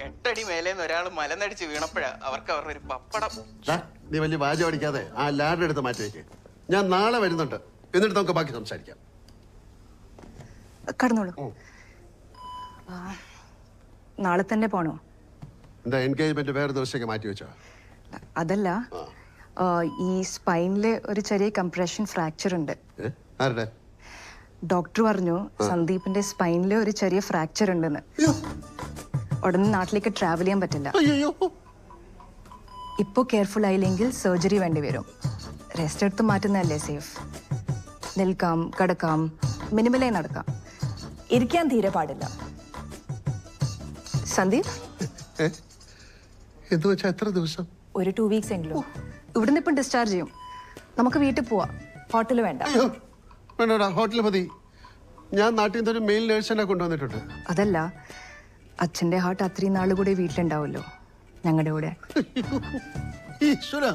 8 അടി മേലേന്ന് ഒരാൾ മലനടിച്ച് വീണപ്പോഴാ അവർക്ക് അവരുടെ ഒരു പപ്പടം. നീ വലിയ വാചം അടിക്കാതെ ആ ലാഡ് എടുത്ത് മാറ്റി വയ്ക്ക്. ഞാൻ നാളെ വരുന്നുണ്ട്, എന്നിട്ട് നമുക്ക് ബാക്കി സംസാരിക്കാം. കടന്നോളൂ. നാളെ തന്നെ പോണോ? എന്താ എൻഗേജ്മെന്റ് വേറെ ദിവസത്തേക്ക് മാറ്റി വെച്ചോ? അതല്ല, ഈ സ്പൈനില് ഒരു ചെറിയ കംപ്രഷൻ ഫ്രാക്ചർ ഉണ്ട്. ആരുടെ? ഡോക്ടർ പറഞ്ഞു സന്ദീപിന്റെ സ്പൈനില് ഒരു ചെറിയ ഫ്രാക്ചർ ഉണ്ടെന്ന്. ഉടനെ നാട്ടിലേക്ക് ട്രാവൽ ചെയ്യാൻ പറ്റില്ല. ഇപ്പോ കെയർഫുൾ ആയില്ലെങ്കിൽ സർജറി വേണ്ടി വരും. റെസ്റ്റ് എടുത്ത് മാറ്റുന്നതല്ലേ സേഫ്. നിൽക്കാം, കിടക്കാം, മിനിമലേ നടക്കാം, ഇരിക്കാൻ തീരെ പാടില്ല. സന്ദീപ് എന്ന് വെച്ചാ എത്ര ദിവസം? ഒരു 2 വീക്സ് എങ്കിലും. ഇവിടുന്ന് ഇപ്പം ഡിസ്ചാർജ് ചെയ്യും. നമുക്ക് വീട്ടിൽ പോവാം, ഹോട്ടൽ വേണ്ട. വേണ്ടടാ, ഹോട്ടൽ മതി. ഞാൻ നാട്ടിൽ നിന്ന് ഒരു മെയിൽ നേഴ്സിനെ കൊണ്ടുവന്നിട്ടുണ്ട്. അതല്ല, അച്ഛന്റെ ഹാർട്ട് അത്രയും നാൾ കൂടെ വീട്ടിലുണ്ടാവുമല്ലോ ഞങ്ങളുടെ കൂടെ. ഈശ്വരാ.